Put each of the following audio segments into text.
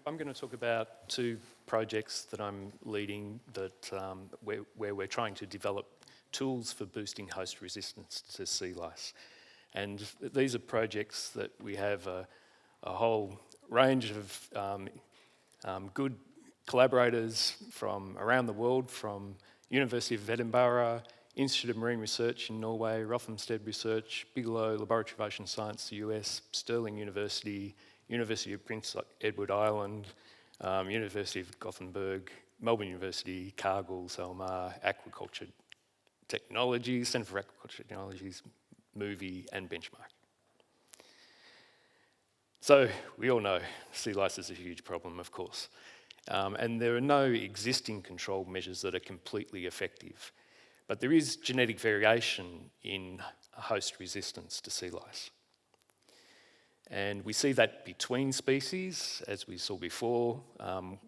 I'm going to talk about two projects that I'm leading that where we're trying to develop tools for boosting host resistance to sea lice. And these are projects that we have a whole range of good collaborators from around the world, from University of Edinburgh, Institute of Marine Research in Norway, Rothamsted Research, Bigelow Laboratory of Ocean Science, the US, Stirling University, University of Prince Edward Island, University of Gothenburg, Melbourne University, Cargill, Salmon, Aquaculture Technologies, Centre for Aquaculture Technologies, Movie and Benchmark. So we all know sea lice is a huge problem, of course, and there are no existing control measures that are completely effective. But there is genetic variation in host resistance to sea lice. And we see that between species, as we saw before.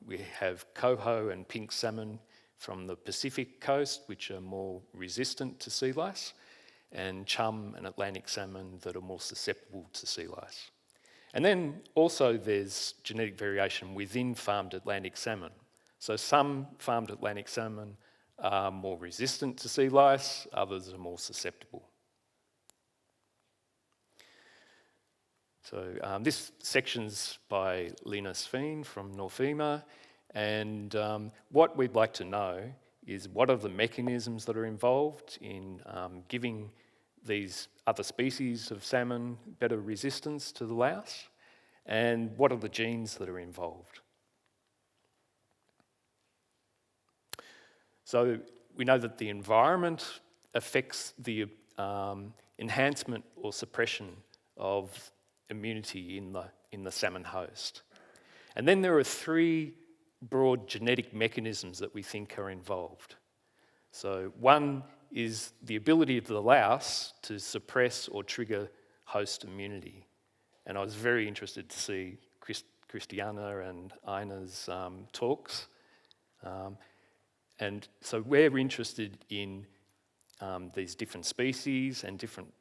We have coho and pink salmon from the Pacific coast, which are more resistant to sea lice, and chum and Atlantic salmon that are more susceptible to sea lice. And then also there's genetic variation within farmed Atlantic salmon. So some farmed Atlantic salmon are more resistant to sea lice, others are more susceptible. So this section's by Lice from Nofima, and what we'd like to know is what are the mechanisms that are involved in giving these other species of salmon better resistance to the louse, and what are the genes that are involved. So we know that the environment affects the enhancement or suppression of immunity in the salmon host. And then there are three broad genetic mechanisms that we think are involved. So one is the ability of the louse to suppress or trigger host immunity. And I was very interested to see Christiana and Ina's talks. And so we're interested in these different species and different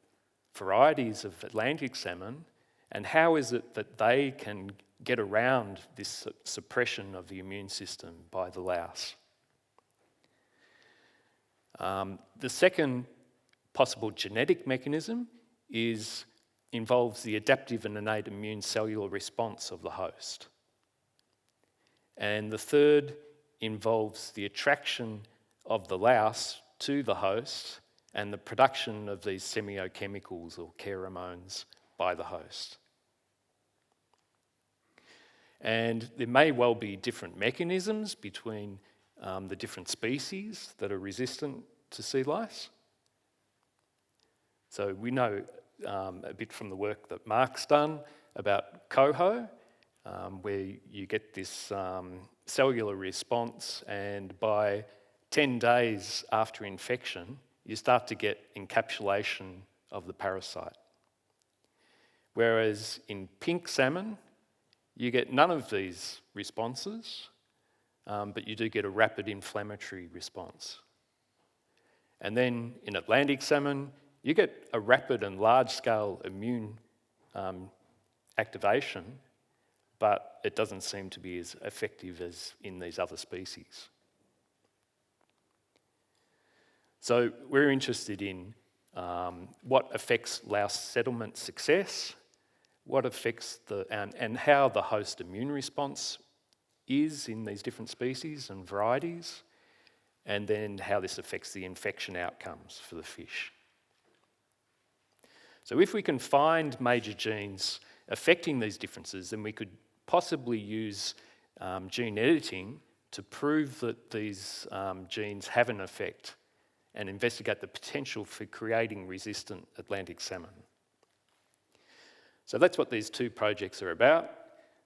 varieties of Atlantic salmon, and how is it that they can get around this suppression of the immune system by the louse. The second possible genetic mechanism involves the adaptive and innate immune cellular response of the host. And the third involves the attraction of the louse to the host and the production of these semiochemicals or pheromones by the host. And there may well be different mechanisms between the different species that are resistant to sea lice. So we know a bit from the work that Mark's done about coho, where you get this cellular response, and by 10 days after infection, you start to get encapsulation of the parasite. Whereas in pink salmon, you get none of these responses, but you do get a rapid inflammatory response. And then in Atlantic salmon, you get a rapid and large-scale immune activation, but it doesn't seem to be as effective as in these other species. So we're interested in what affects louse settlement success, what affects and how the host immune response is in these different species and varieties, and then how this affects the infection outcomes for the fish. So if we can find major genes affecting these differences, then we could possibly use gene editing to prove that these genes have an effect and investigate the potential for creating resistant Atlantic salmon. So that's what these two projects are about.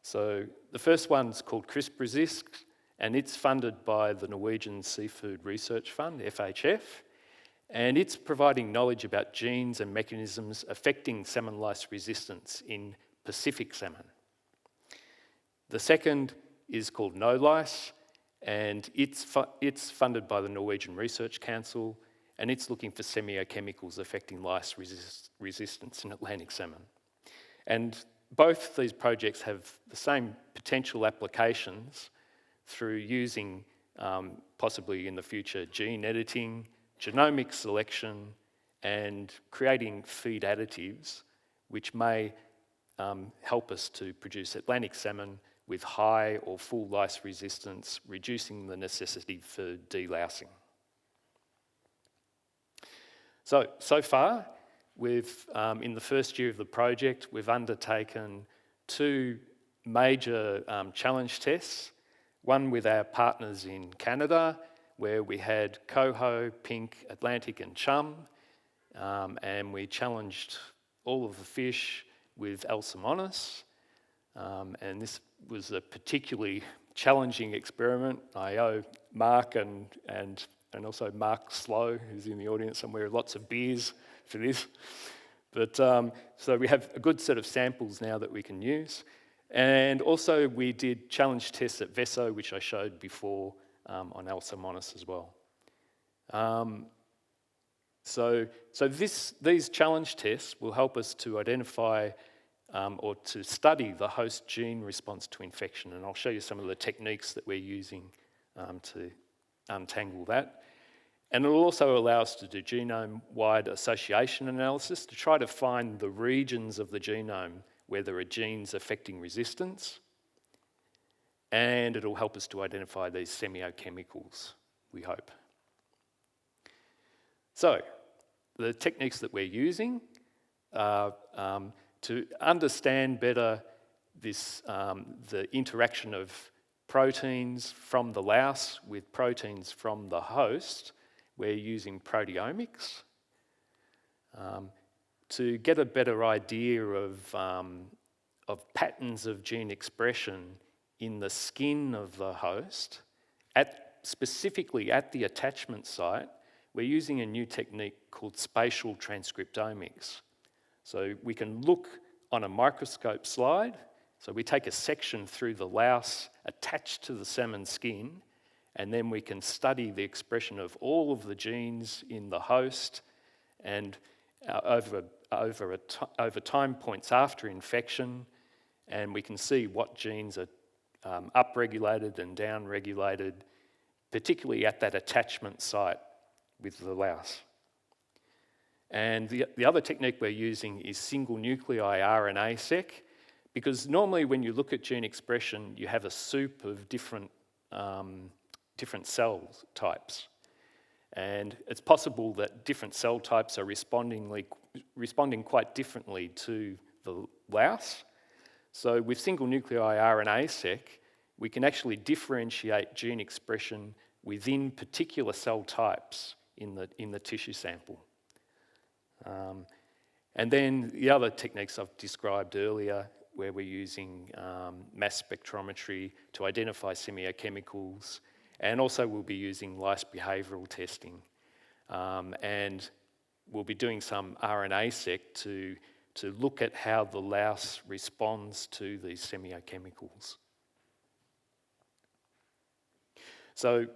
So the first one's called CrispResist, and it's funded by the Norwegian Seafood Research Fund, FHF, and it's providing knowledge about genes and mechanisms affecting salmon lice resistance in Pacific salmon. The second is called NoLice, and it's funded by the Norwegian Research Council, and it's looking for semiochemicals affecting lice resistance in Atlantic salmon. And both these projects have the same potential applications through using, possibly in the future, gene editing, genomic selection, and creating feed additives, which may help us to produce Atlantic salmon with high or full lice resistance, reducing the necessity for delousing. So far, we've, in the first year of the project, we've undertaken 2 major challenge tests, one with our partners in Canada, where we had coho, pink, Atlantic and chum, and we challenged all of the fish with Alsamonis, and this was a particularly challenging experiment. I owe Mark and also Mark Slow, who's in the audience somewhere, lots of beers for this. But so we have a good set of samples now that we can use. And also we did challenge tests at Veso, which I showed before on Alsamonis as well. So these challenge tests will help us to identify or to study the host gene response to infection. And I'll show you some of the techniques that we're using to untangle that. And it'll also allow us to do genome-wide association analysis to try to find the regions of the genome where there are genes affecting resistance. And it'll help us to identify these semiochemicals, we hope. So, the techniques that we're using are to understand better this, the interaction of proteins from the louse with proteins from the host. We're using proteomics to get a better idea of patterns of gene expression in the skin of the host, specifically at the attachment site. We're using a new technique called spatial transcriptomics. So we can look on a microscope slide. So we take a section through the louse attached to the salmon skin, and then we can study the expression of all of the genes in the host, and over time points after infection, and we can see what genes are upregulated and downregulated, particularly at that attachment site with the louse. And the other technique we're using is single nuclei RNA-seq, because normally when you look at gene expression, you have a soup of different cell types. And it's possible that different cell types are responding quite differently to the louse. So with single nuclei RNA-seq, we can actually differentiate gene expression within particular cell types in the tissue sample. And then the other techniques I've described earlier, where we're using mass spectrometry to identify semiochemicals, and also we'll be using lice behavioural testing. And we'll be doing some RNA-seq to look at how the louse responds to these semiochemicals. So,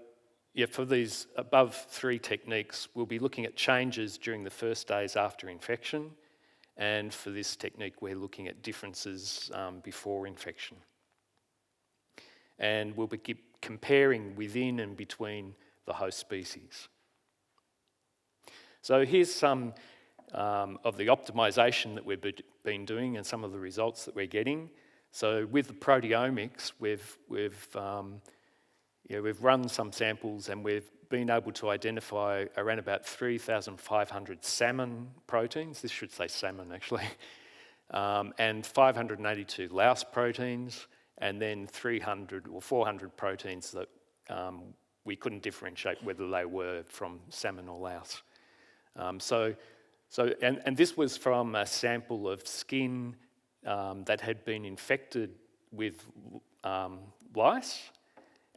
yeah, for these above 3 techniques, we'll be looking at changes during the first days after infection. And for this technique, we're looking at differences before infection. And we'll be comparing within and between the host species. So here's some of the optimization that we've been doing and some of the results that we're getting. So with the proteomics, we've run some samples and we've been able to identify around about 3,500 salmon proteins. This should say salmon, actually. And 582 louse proteins, and then 300 or 400 proteins that we couldn't differentiate whether they were from salmon or louse. And this was from a sample of skin that had been infected with lice,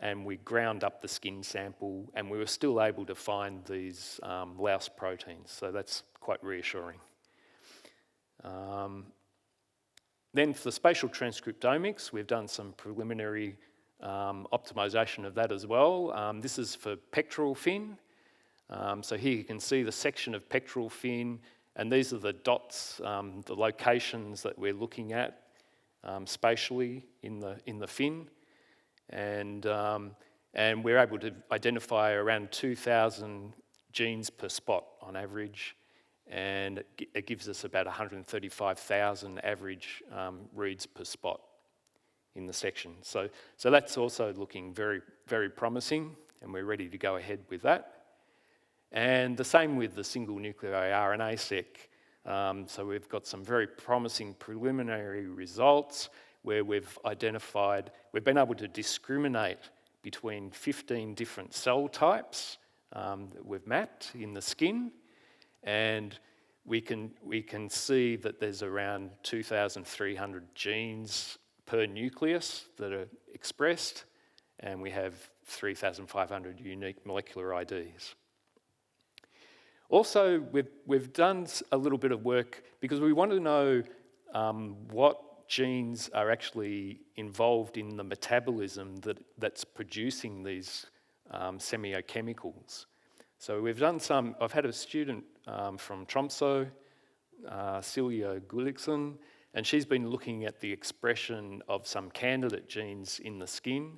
and we ground up the skin sample, and we were still able to find these louse proteins, so that's quite reassuring. Then for the spatial transcriptomics, we've done some preliminary optimization of that as well. This is for pectoral fin. So here you can see the section of pectoral fin, and these are the dots, the locations that we're looking at. spatially in the fin, and we're able to identify around 2,000 genes per spot on average, and it gives us about 135,000 average reads per spot in the section. So that's also looking very, very promising, and we're ready to go ahead with that. And the same with the single nuclear RNA-seq. So we've got some very promising preliminary results where we've been able to discriminate between 15 different cell types that we've mapped in the skin, and we can see that there's around 2,300 genes per nucleus that are expressed, and we have 3,500 unique molecular IDs. Also, we've done a little bit of work because we want to know what genes are actually involved in the metabolism that's producing these semiochemicals. So we've done I've had a student from Tromsø, Silja Gulliksen, and she's been looking at the expression of some candidate genes in the skin,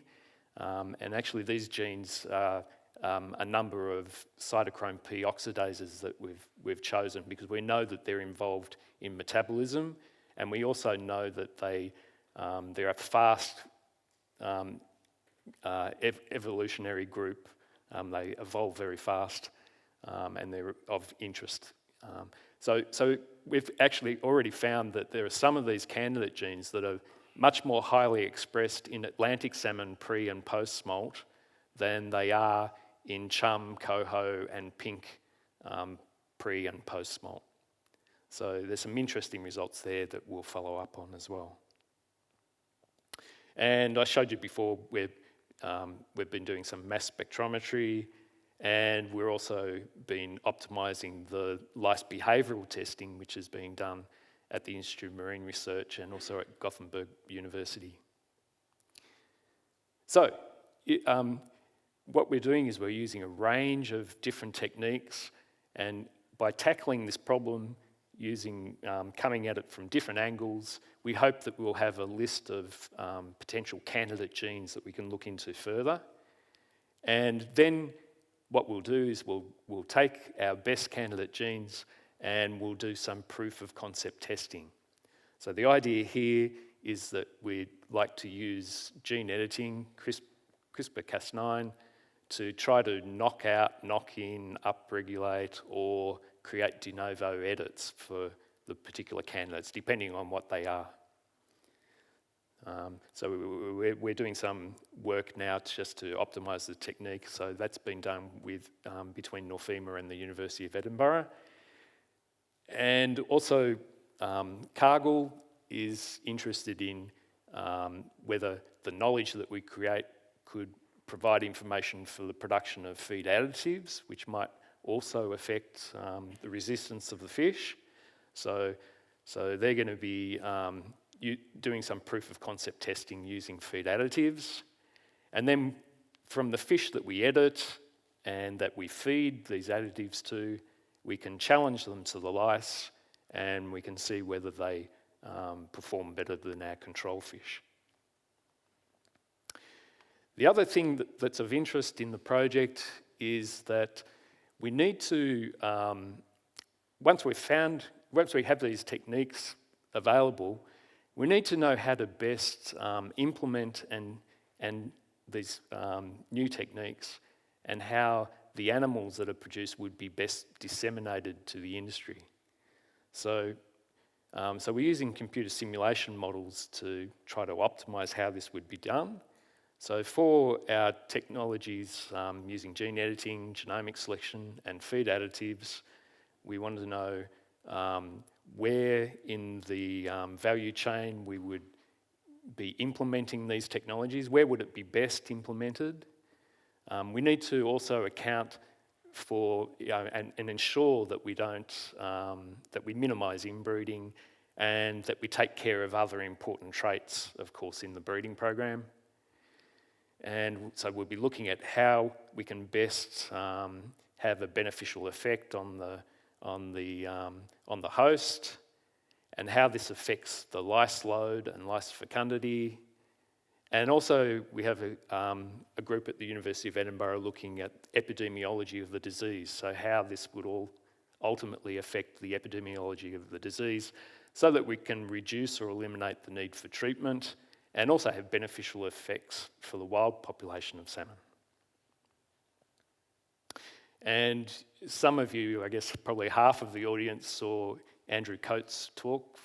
and actually these genes are a number of cytochrome P oxidases that we've chosen because we know that they're involved in metabolism, and we also know that they're a fast evolutionary group. They evolve very fast, and they're of interest. So we've actually already found that there are some of these candidate genes that are much more highly expressed in Atlantic salmon pre and post smolt than they are in chum, coho, and pink pre and post smolt. So there's some interesting results there that we'll follow up on as well. And I showed you before we've been doing some mass spectrometry, and we're also been optimising the lice behavioural testing, which is being done at the Institute of Marine Research and also at Gothenburg University. So what we're doing is we're using a range of different techniques, and by tackling this problem coming at it from different angles, we hope that we'll have a list of potential candidate genes that we can look into further. And then what we'll do is we'll take our best candidate genes and we'll do some proof of concept testing. So the idea here is that we'd like to use gene editing, CRISPR-Cas9, to try to knock out, knock in, upregulate, or create de novo edits for the particular candidates, depending on what they are. So we're doing some work now just to optimise the technique. So that's been done between Nofima and the University of Edinburgh. And also, Cargill is interested in whether the knowledge that we create could provide information for the production of feed additives, which might also affect the resistance of the fish. So they're going to be doing some proof of concept testing using feed additives. And then from the fish that we edit and that we feed these additives to, we can challenge them to the lice, and we can see whether they perform better than our control fish. The other thing that's of interest in the project is that we need to, once we have these techniques available, we need to know how to best implement and these new techniques, and how the animals that are produced would be best disseminated to the industry. So we're using computer simulation models to try to optimise how this would be done. So for our technologies using gene editing, genomic selection, and feed additives, we wanted to know where in the value chain we would be implementing these technologies. Where would it be best implemented? We need to also account for and ensure that we don't that we minimise inbreeding, and that we take care of other important traits, of course, in the breeding program. And so we'll be looking at how we can best have a beneficial effect on the host, and how this affects the lice load and lice fecundity. And also we have a group at the University of Edinburgh looking at epidemiology of the disease, so how this would all ultimately affect the epidemiology of the disease so that we can reduce or eliminate the need for treatment and also have beneficial effects for the wild population of salmon. And some of you, I guess probably half of the audience, saw Andrew Coates' talk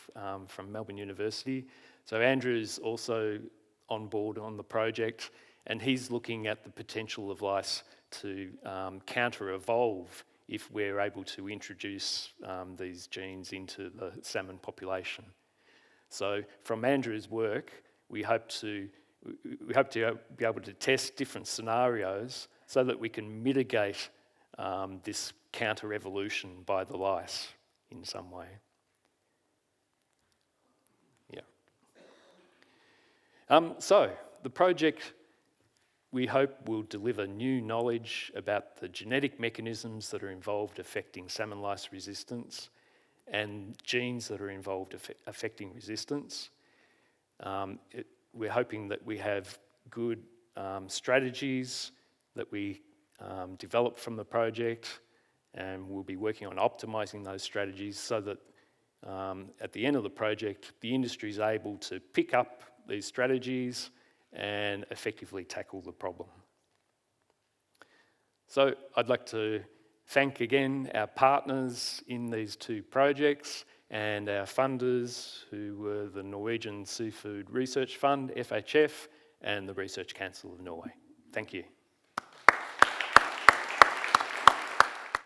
from Melbourne University. So Andrew's also on board on the project, and he's looking at the potential of lice to counter-evolve if we're able to introduce these genes into the salmon population. So from Andrew's work, we hope to be able to test different scenarios so that we can mitigate this counter-evolution by the lice in some way. Yeah. So the project, we hope, will deliver new knowledge about the genetic mechanisms that are involved affecting salmon lice resistance and genes that are involved affecting resistance. We're hoping that we have good strategies that we develop from the project, and we'll be working on optimising those strategies so that at the end of the project, the industry is able to pick up these strategies and effectively tackle the problem. So I'd like to thank again our partners in these two projects and our funders, who were the Norwegian Seafood Research Fund, FHF, and the Research Council of Norway. Thank you.